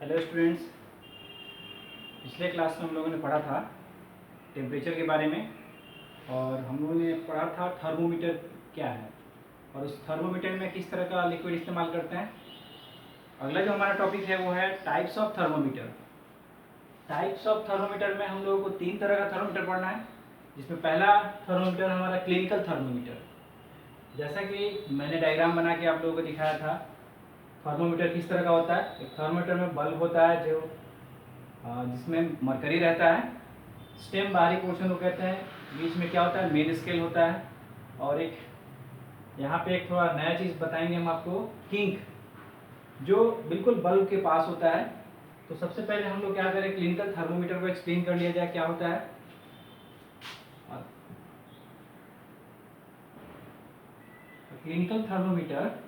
Hello students. पिछले class में हम लोगों ने पढ़ा था टेम्परेचर के बारे में, और हम लोगों ने पढ़ा था थर्मोमीटर क्या है और उस थर्मोमीटर में किस तरह का लिक्विड इस्तेमाल करते हैं। अगला जो हमारा टॉपिक है वो है types of thermometer. Types of thermometer में हम लोगों को 3 तरह का थर्मोमीटर पढ़ना है, जिसमें पहला थर्मोमीटर हमारा क्लिनिकल थर्मोमीटर। जैसा कि मैंने डायग्राम बना के आप लोगों को दिखाया था, थर्मोमीटर किस तरह का होता है। एक थर्मोमीटर में बल्ब होता है जो जिसमें मरकरी रहता है। स्टेम बाहरी पोर्शन को कहते हैं। बीच में क्या होता है, मेन स्केल होता है। और एक यहाँ पे एक थोड़ा नया चीज़ बताएंगे हम आपको, किंक, जो बिल्कुल बल्ब के पास होता है। तो सबसे पहले हम लोग क्या करें, क्लिनिकल थर्मोमीटर को एक्सप्लेन कर लिया जाए क्या होता है। Clinical thermometer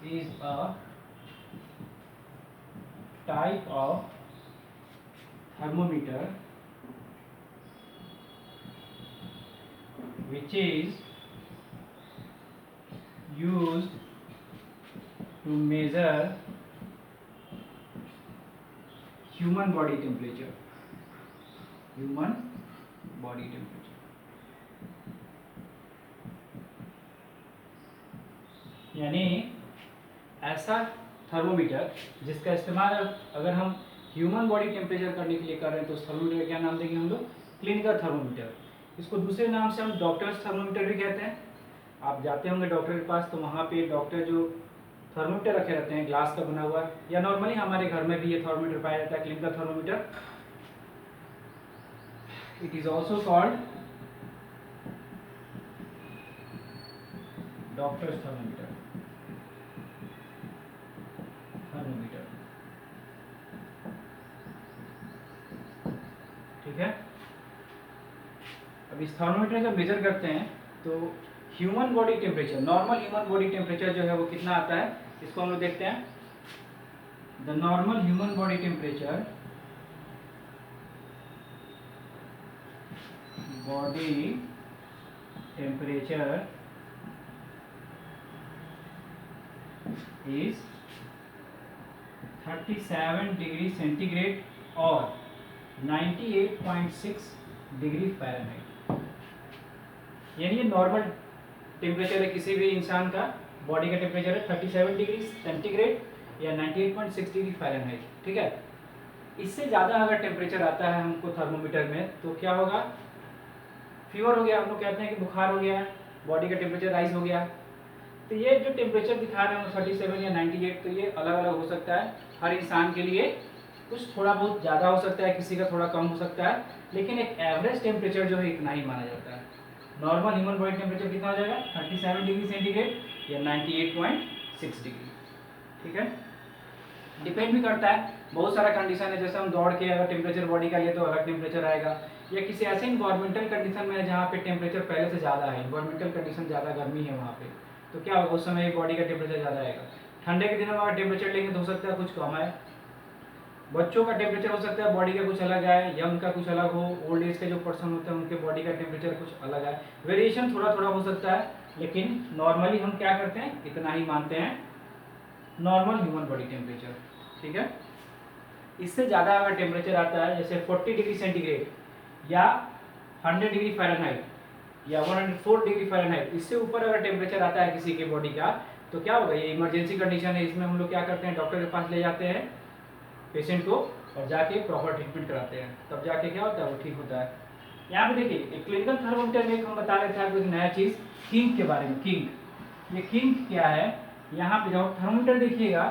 is a type of thermometer which is used to measure human body temperature. यानी ऐसा थर्मोमीटर जिसका इस्तेमाल अगर हम ह्यूमन बॉडी टेम्परेचर करने के लिए कर रहे हैं तो उस थर्मोमीटर का क्या नाम देंगे हम लोग, क्लिनिकल थर्मोमीटर। इसको दूसरे नाम से हम डॉक्टर्स थर्मोमीटर भी कहते हैं। आप जाते होंगे डॉक्टर के पास, तो वहाँ पे डॉक्टर जो थर्मोमीटर रखे रहते हैं ग्लास का बना हुआ, या नॉर्मली हमारे घर में भी ये थर्मोमीटर पाया जाता है, clinical thermometer. It is also called doctors thermometer. ठीक है। अब इस थर्मोमीटर जब मेजर करते हैं तो human body temperature, normal human body temperature जो है वो कितना आता है, इसको हम लोग देखते हैं। The normal human body temperature is 37 degree centigrade और 98.6 डिग्री फ़ारेनहाइट। यानी ये नॉर्मल टेम्परेचर है किसी भी इंसान का, बॉडी का टेम्परेचर है 37 डिग्री सेंटीग्रेड या 98.6 डिग्री फ़ारेनहाइट। ठीक है। इससे ज़्यादा अगर टेम्परेचर आता है हमको थर्मोमीटर में तो क्या होगा, फीवर हो गया। हम लोग कहते हैं कि बुखार हो गया, बॉडी का टेम्परेचर राइज हो गया। तो ये जो टेम्परेचर दिखा रहे हैं 37 या 98, तो ये अलग अलग हो सकता है हर इंसान के लिए। कुछ थोड़ा बहुत ज़्यादा हो सकता है, किसी का थोड़ा कम हो सकता है, लेकिन एक एवरेज टेम्परेचर जो है इतना ही माना जाता है। नॉर्मल ह्यूमन बॉडी टेम्परेचर कितना हो जाएगा, 37 डिग्री सेंटीग्रेड या 98.6 डिग्री। ठीक है। डिपेंड भी करता है, बहुत सारा कंडीशन है। जैसे हम दौड़ के अगर टेम्परेचर बॉडी का लिए तो अलग टेम्परेचर आएगा, या किसी ऐसे इन्वायरमेंटल कंडीशन में है जहाँ पे टेम्परेचर पहले से ज़्यादा है, इन्वायरमेंटल कंडीशन ज़्यादा गर्मी है वहाँ पे, तो क्या होगा उस समय बॉडी का टेम्परेचर ज़्यादा आएगा। ठंडे के दिनों में अगर टेम्परेचर लेंगे तो हो सकता है कुछ कम आए। बच्चों का टेम्परेचर हो सकता है बॉडी का कुछ अलग आए, यंग का कुछ अलग हो, ओल्ड एज के जो पर्सन होते हैं उनके बॉडी का टेम्परेचर कुछ अलग आए। वेरिएशन थोड़ा थोड़ा हो सकता है, लेकिन नॉर्मली हम क्या करते हैं, इतना ही मानते हैं नॉर्मल ह्यूमन बॉडी टेम्परेचर। ठीक है। इससे ज़्यादा अगर टेम्परेचर आता है, जैसे 40 डिग्री सेंटीग्रेड या 100 डिग्री फ़ारेनहाइट या 104 डिग्री फ़ारेनहाइट, इससे ऊपर अगर टेम्परेचर आता है किसी के बॉडी का, तो क्या होगा, ये इमरजेंसी कंडीशन है। इसमें हम लोग क्या करते हैं, डॉक्टर के पास ले जाते हैं पेशेंट को और जाके प्रॉपर ट्रीटमेंट कराते हैं, तब जाके क्या होता है, वो ठीक होता है। यहाँ पे देखिए एक क्लिनिकल थर्मोमीटर में हम बता रहे थे आपको एक नया चीज़, किंक के बारे में। किंक, ये किंक क्या है, यहाँ पे जब थर्मोमीटर देखिएगा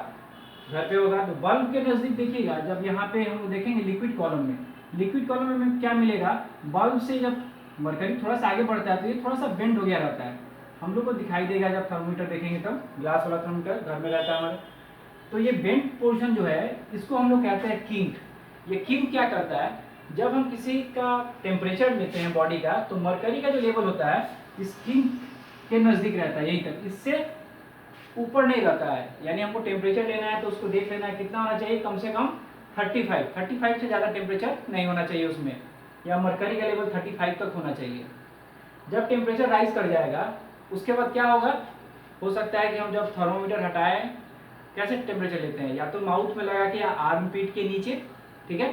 घर पे होगा तो बल्ब के नज़दीक देखिएगा, जब यहाँ पे हम देखेंगे लिक्विड कॉलम में, लिक्विड कॉलम में क्या मिलेगा, बल्ब से जब मरकरी थोड़ा सा आगे बढ़ता है तो ये थोड़ा सा बेंड हो गया रहता है। हम लोग को दिखाई देगा जब थर्मोमीटर देखेंगे तब, ग्लास वाला थर्मोमीटर घर में रहता है हमारे, तो ये बेंड पोर्शन जो है इसको हम लोग कहते हैं किंक। ये किंक क्या करता है, जब हम किसी का टेम्परेचर लेते हैं बॉडी का, तो मरकरी का जो लेवल होता है इस किंक के नज़दीक रहता है, यहीं तक, इससे ऊपर नहीं रहता है। यानी हमको टेम्परेचर लेना है तो उसको देख लेना है कितना होना चाहिए, कम से कम 35 से ज़्यादा टेम्परेचर नहीं होना चाहिए उसमें, या मरकरी का लेवल 35 तक होना चाहिए। जब टेम्परेचर राइज कर जाएगा उसके बाद क्या होगा, हो सकता है कि हम जब थर्मोमीटर हटाएं कैसे टेम्परेचर लेते हैं, या तो माउथ में लगा के या आर्म पीट के नीचे, ठीक है।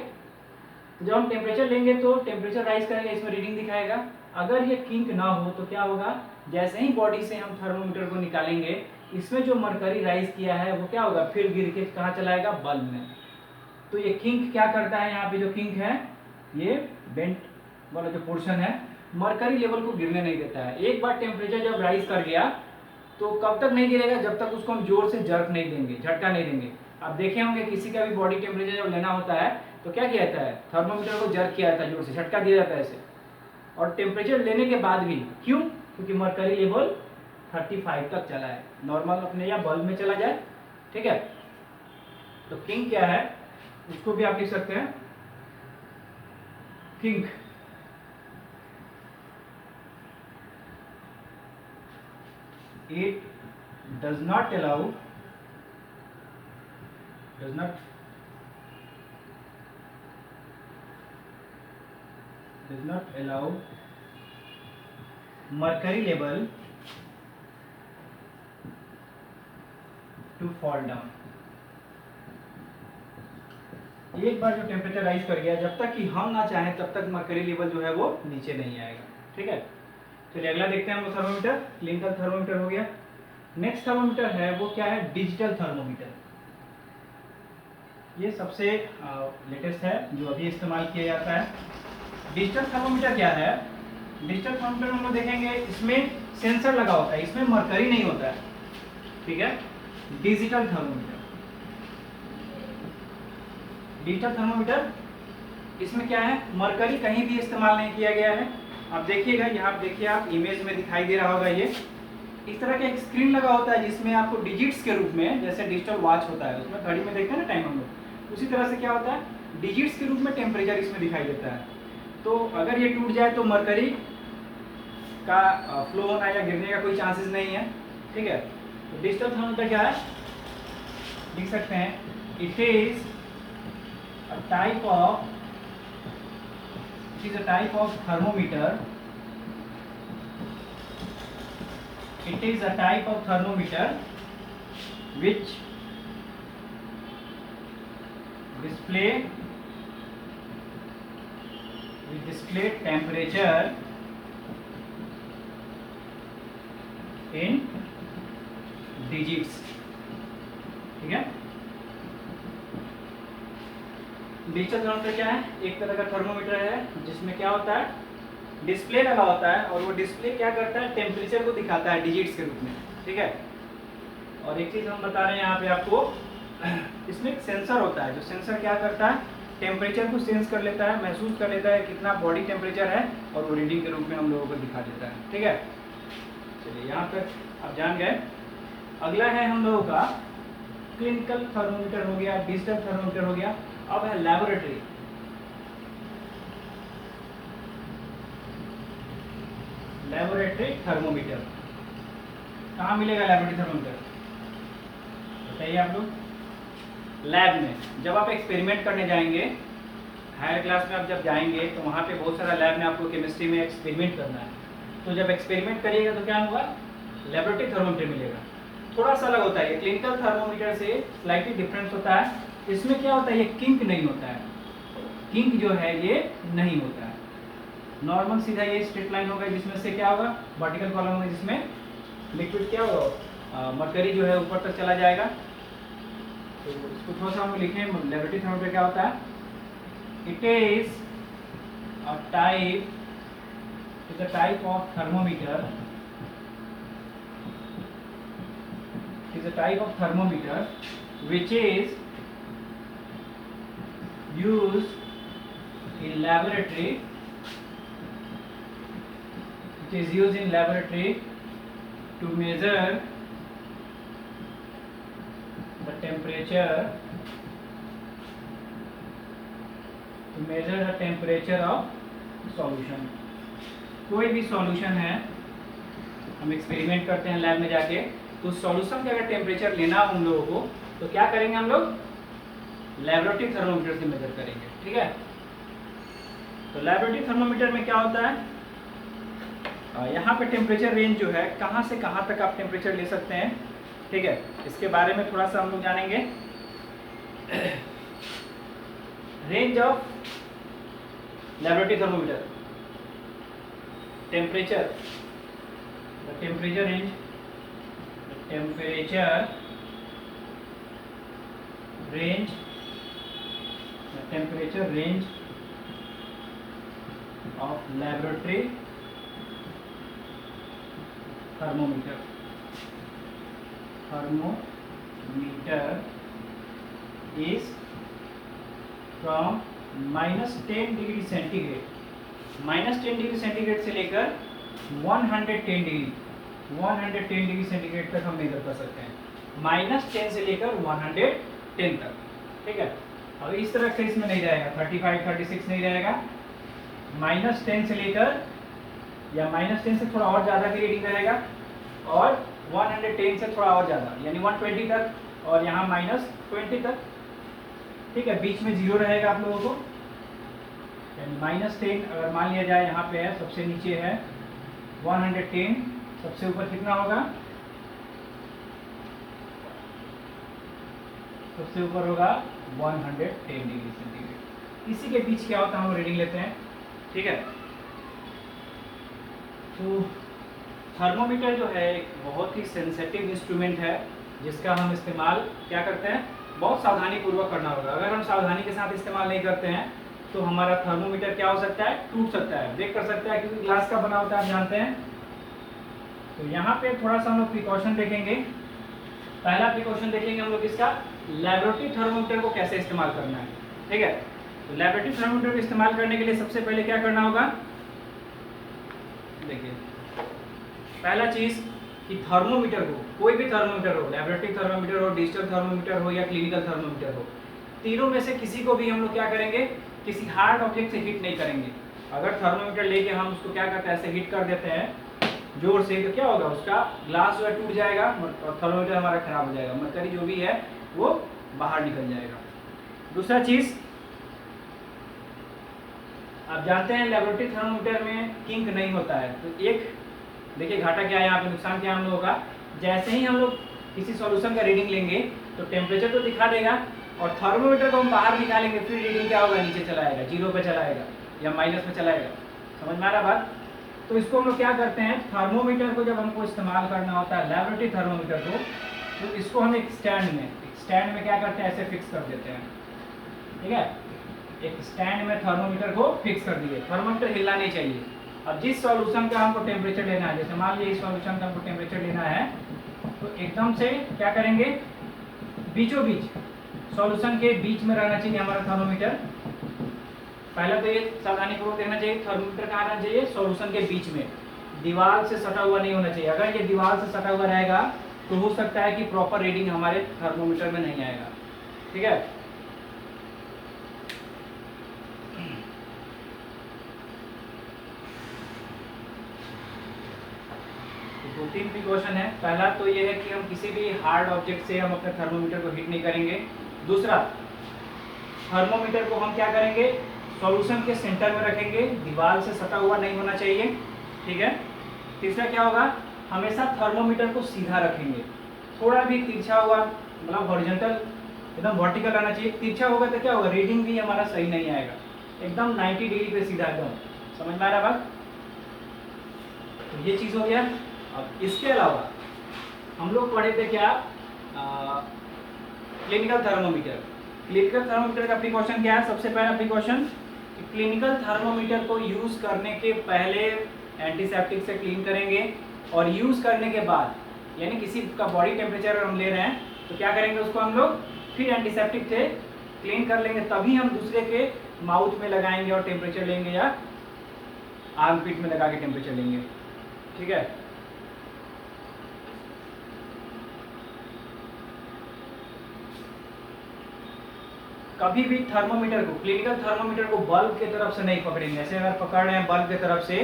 तो जब हम टेम्परेचर लेंगे तो टेम्परेचर राइज करेंगे, इसमें रीडिंग दिखाएगा। अगर ये किंक ना हो तो क्या होगा, जैसे ही बॉडी से हम थर्मोमीटर को निकालेंगे इसमें जो मरकरी राइज किया है वो क्या होगा, फिर गिर के कहाँ चलाएगा, बल्ब में। तो ये किंक क्या करता है, यहाँ पे जो किंक है ये बेंट वाला जो पोर्शन है मरकरी लेवल को गिरने नहीं देता है। एक बार टेम्परेचर जब राइज कर गया तो कब तक नहीं गिरेगा, जब तक उसको हम जोर से जर्क नहीं देंगे, झटका नहीं देंगे। आप देखे होंगे किसी का भी बॉडी टेम्परेचर जब लेना होता है तो क्या किया जाता है, थर्मोमीटर को जर्क किया जाता है, जोर से झटका दिया जाता है ऐसे। और टेम्परेचर लेने के बाद भी क्यों, क्योंकि मरकरी लेवल 35 तक चला है, नॉर्मल अपने या बल्ब में चला जाए, ठीक है। तो किंक क्या है उसको भी आप लिख सकते हैं, kink it does not allow mercury level to fall down। एक बार जो टेम्परेचर राइज कर गया, जब तक कि हम ना चाहें तब तक मरकरी लेवल जो है वो नीचे नहीं आएगा, ठीक है। चलिए अगला देखते हैं हम लोग थर्मोमीटर। क्लिनिकल थर्मोमीटर हो गया। नेक्स्ट थर्मोमीटर है वो क्या है, डिजिटल थर्मोमीटर। ये सबसे लेटेस्ट है जो अभी इस्तेमाल किया जाता है। डिजिटल थर्मोमीटर क्या है, डिजिटल थर्मोमीटर हम लोग देखेंगे इसमें सेंसर लगा होता है, इसमें मरकरी नहीं होता है, ठीक है। डिजिटल थर्मोमीटर, डिजिटल थर्मोमीटर इसमें क्या है, मरकरी कहीं भी इस्तेमाल नहीं किया गया है। आप देखिएगा यहाँ देखिए, आप इमेज में दिखाई दे रहा होगा, ये इस तरह का एक स्क्रीन लगा होता है जिसमें आपको डिजिट्स के रूप में, जैसे डिजिटल वॉच होता है उसमें घड़ी में देखते हैं ना टाइम हम लोग, उसी तरह से क्या होता है डिजिट्स के रूप में टेम्परेचर इसमें दिखाई देता है। तो अगर ये टूट जाए तो मरकरी का फ्लो होना या गिरने का कोई चांसेस नहीं है, ठीक है। तो डिजिटल थर्मोमीटर क्या है, लिख सकते हैं, it is a type of thermometer, it is a type of thermometer which display temperature in digits, ठीक है। डिजिटल थर्मोमीटर क्या है, एक तरह का थर्मोमीटर है जिसमें क्या होता है, डिस्प्ले लगा होता है, और वो डिस्प्ले क्या करता है, टेम्परेचर को दिखाता है डिजिट्स के रूप में, ठीक है। और एक चीज़ हम बता रहे हैं यहाँ पे आपको, इसमें एक सेंसर होता है, जो सेंसर क्या करता है, टेम्परेचर को सेंस कर लेता है, महसूस कर लेता है कितना बॉडी टेम्परेचर है, और वो रीडिंग के रूप में हम लोगों को दिखा देता है, ठीक है। चलिए यहाँ तक आप जान गए। अगला है हम लोगों का क्लिनिकल थर्मोमीटर हो गया, डिजिटल थर्मोमीटर हो गया। अब है लैबोरेटरी। थर्मोमीटर कहाँ मिलेगा, लैबोरेटरी थर्मोमीटर बताइए आप लोग। लैब में जब आप एक्सपेरिमेंट करने जाएंगे, हायर क्लास में आप जब जाएंगे तो वहाँ पे बहुत सारा लैब में आपको केमिस्ट्री में एक्सपेरिमेंट करना है। तो जब एक्सपेरिमेंट करिएगा तो क्या होगा, लैबोरेटरी थर्मोमीटर मिलेगा। थोड़ा सा अलग होता है, ये क्लिनिकल थर्मोमीटर से स्लाइटली डिफरेंस होता है। इसमें क्या होता है, ये किंक नहीं होता है, किंक जो है ये नहीं होता है। नॉर्मल सीधा ये स्ट्रेट लाइन होगा जिसमें से क्या होगा, वर्टिकल कॉलम होगा जिसमें लिक्विड क्या होगा, मरकरी जो है ऊपर तक चला जाएगा। तो इसको थोड़ा सा हम लिखें, लैबोरेटरी थर्मोमीटर क्या होता है, it is a type of thermometer, which is used in laboratory, to measure the temperature of solution। कोई भी सॉल्यूशन है, हम एक्सपेरिमेंट करते हैं लैब में जाके, तो सॉल्यूशन का अगर टेम्परेचर लेना हो हम लोगों को तो क्या करेंगे, हम लोग लैबोरेटरी थर्मोमीटर से मेजर करेंगे, ठीक है। तो लैबोरेटरी थर्मोमीटर में क्या होता है, यहाँ पे टेम्परेचर रेंज जो है कहाँ से कहाँ तक आप टेम्परेचर ले सकते हैं, ठीक है, इसके बारे में थोड़ा सा हम लोग जानेंगे। Range of laboratory thermometer, temperature, the temperature range, temperature range, temperature range of laboratory thermometer is from -10 degree centigrade, -10 degree centigrade से लेकर 110 डिग्री सेंटीग्रेड तक हम मेजर कर सकते हैं, -10 से लेकर 110 तक, ठीक है। अब इस तरह से इसमें नहीं रहेगा, 35 36 नहीं रहेगा, -10 से लेकर या -10 से थोड़ा और ज़्यादा की रीडिंग रहेगा और 110 से थोड़ा और ज़्यादा यानी 120 तक, और यहाँ -20 तक, ठीक है। बीच में 0 रहेगा आप लोगों को, यानी -10 अगर मान लिया जाए यहाँ पे है, सबसे नीचे है 110, सबसे ऊपर कितना होगा, सबसे ऊपर होगा 110 डिग्री सेंटीग्रेड। इसी के बीच क्या होता है हम रीडिंग लेते हैं, ठीक है। तो थर्मोमीटर जो है एक बहुत ही सेंसिटिव इंस्ट्रूमेंट है, जिसका हम इस्तेमाल क्या करते हैं, बहुत सावधानी पूर्वक करना होगा। अगर हम सावधानी के साथ इस्तेमाल नहीं करते हैं तो हमारा थर्मोमीटर क्या हो सकता है, टूट सकता है, ब्रेक कर सकता है, क्योंकि ग्लास का बना होता है, आप जानते हैं। तो यहाँ पे थोड़ा सा हम लोग प्रिकॉशन देखेंगे। पहला प्रिकॉशन देखेंगे हम लोग इसका, लैबोरेटरी थर्मोमीटर को कैसे इस्तेमाल करना है, ठीक है। तो लैबोरेटरी थर्मोमीटर को इस्तेमाल करने के लिए सबसे पहले क्या करना होगा, देखिए पहला चीज़ कि थर्मोमीटर को, कोई भी थर्मोमीटर हो, लैबोरेटरी थर्मोमीटर हो, डिजिटल थर्मोमीटर हो या क्लिनिकल थर्मोमीटर हो, तीनों में से किसी को भी हम लोग क्या करेंगे, किसी हार्ड ऑब्जेक्ट से हीट नहीं करेंगे। अगर थर्मोमीटर लेके हम उसको क्या करते हैं, ऐसे हीट कर देते हैं जोर से, तो क्या होगा, उसका ग्लास जो है टूट जाएगा और थर्मोमीटर हमारा खराब हो जाएगा, मरकरी जो भी है वो बाहर निकल जाएगा। दूसरा चीज़, आप जानते हैं लेबोरेटरी थर्मोमीटर में किंक नहीं होता है, तो एक देखिए घाटा क्या है यहाँ पे, नुकसान क्या हम लोगों का, जैसे ही हम लोग किसी सॉल्यूशन का रीडिंग लेंगे तो टेम्परेचर तो दिखा देगा, और थर्मोमीटर को हम बाहर निकालेंगे फिर रीडिंग क्या होगा, नीचे चला आएगा, 0 पे चला आएगा या माइनस में चला आएगा। समझ में आ रहा बात। तो इसको हम लोग क्या करते हैं, थर्मोमीटर को जब हमको इस्तेमाल करना होता है लेबोरेटरी थर्मोमीटर को, तो इसको हम एक स्टैंड में क्या करते हैं, ऐसे फिक्स कर देते हैं, ठीक है। एक स्टैंड में थर्मोमीटर को फिक्स कर दिए, थर्मोमीटर हिलना नहीं चाहिए। अब जिस सॉल्यूशन का हमको टेम्परेचर लेना है, जैसे मान लीजिए इस सॉल्यूशन का हमको टेम्परेचर लेना है, तो एकदम से क्या करेंगे, बीचों बीच सॉल्यूशन के बीच में रहना चाहिए हमारा थर्मोमीटर। पहला तो ये सावधानी पूर्वक देखना चाहिए, थर्मोमीटर कहाँ रहना चाहिए, सॉल्यूशन के बीच में, दीवार से सटा हुआ नहीं होना चाहिए। अगर ये दीवार से सटा हुआ रहेगा तो हो सकता है कि प्रॉपर रीडिंग हमारे थर्मोमीटर में नहीं आएगा, ठीक है। तो 3 प्रिकॉशन है। पहला तो ये है कि हम किसी भी हार्ड ऑब्जेक्ट से हम अपने थर्मोमीटर को हीट नहीं करेंगे। दूसरा, थर्मोमीटर को हम क्या करेंगे, सॉल्यूशन के सेंटर में रखेंगे, दीवार से सटा हुआ नहीं होना चाहिए, ठीक है। तीसरा क्या होगा, हमेशा थर्मोमीटर को सीधा रखेंगे, थोड़ा भी तिरछा हुआ, मतलब हॉरिजॉन्टल एकदम वर्टिकल रहना चाहिए। तिरछा होगा तो क्या होगा, रीडिंग भी हमारा सही नहीं आएगा, एकदम 90 डिग्री पे सीधा एकदम। समझ में आ रहा बात। तो ये चीज़ हो गया। अब इसके अलावा हम लोग पढ़े थे क्या, क्लिनिकल थर्मोमीटर। क्लिनिकल थर्मोमीटर का प्रिकॉशन क्या है, सबसे पहला प्रिकॉशन कि क्लिनिकल थर्मोमीटर को यूज़ करने के पहले एंटीसेप्टिक से क्लीन करेंगे, और यूज़ करने के बाद, यानी किसी का बॉडी टेम्परेचर अगर हम ले रहे हैं तो क्या करेंगे, उसको हम लोग फिर एंटीसेप्टिक से क्लीन कर लेंगे, तभी हम दूसरे के माउथ में लगाएंगे और टेम्परेचर लेंगे, या आर्मपिट में लगा के टेम्परेचर लेंगे, ठीक है। कभी भी थर्मोमीटर को, क्लिनिकल थर्मोमीटर को बल्ब के तरफ से नहीं पकड़ेंगे। ऐसे अगर पकड़ रहे हैं बल्ब के तरफ से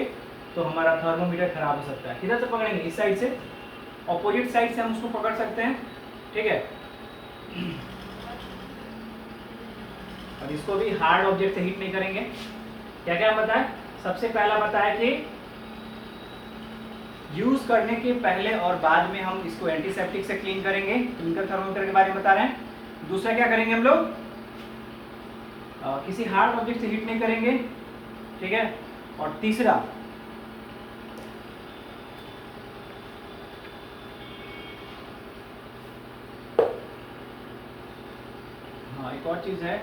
तो हमारा थर्मोमीटर खराब हो सकता है। किधर से पकड़ेंगे, इस साइड से, ऑपोजिट साइड से हम उसको पकड़ सकते हैं, ठीक है। और इसको भी हार्ड ऑब्जेक्ट से हीट नहीं करेंगे। क्या क्या बताया, सबसे पहला बताया कि यूज़ करने के पहले और बाद में हम इसको एंटीसेप्टिक से क्लीन करेंगे, ट्विंकल थर्मोमीटर के बारे में बता रहे हैं। दूसरा क्या करेंगे हम लोग, किसी हार्ड ऑब्जेक्ट से हीट नहीं करेंगे, ठीक है। और तीसरा हाँ एक और चीज़ है,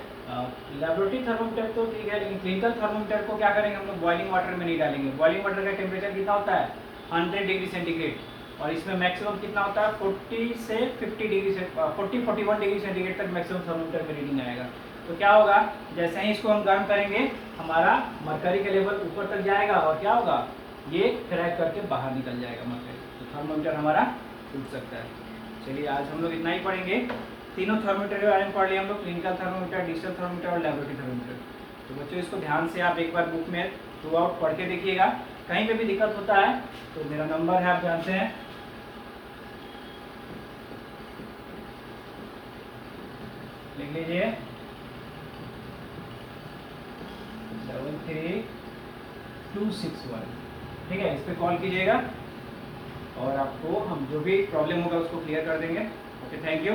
लेबोरेटरी थर्मोमीटर तो ठीक है, लेकिन क्लिनिकल थर्मोमीटर को क्या करेंगे हम लोग, बॉइलिंग वाटर में नहीं डालेंगे। बॉइलिंग वाटर का टेम्परेचर कितना होता है 100 डिग्री सेंटीग्रेड, और इसमें मैक्सिमम कितना होता है 40 से 50 डिग्री से 41 डिग्री सेंटीग्रेड तक मैक्सिमम थर्मोमीटर में रीडिंग आएगा। तो क्या होगा, जैसे ही इसको हम गर्म करेंगे हमारा मरकरी का लेवल ऊपर तक जाएगा और क्या होगा, ये क्रैक करके बाहर निकल जाएगा मरकरी, तो थर्मोमीटर हमारा टूट सकता है। चलिए आज हम लोग इतना ही पढ़ेंगे। तीनों थर्मोमीटर के बारे में पढ़ लिया हम लोग, क्लिनिकल थर्मोमीटर, डिजिटल थर्मोमीटर और लेबोरेटरी थर्मोमीटर। तो बच्चों इसको ध्यान से आप एक बार बुक में थ्रू आउट पढ़ के देखिएगा। कहीं पे भी दिक्कत होता है तो मेरा नंबर है, आप जानते हैं, लिख लीजिए 73261, ठीक है। इस पर कॉल कीजिएगा और आपको हम जो भी प्रॉब्लम होगा उसको क्लियर कर देंगे। Okay, thank you.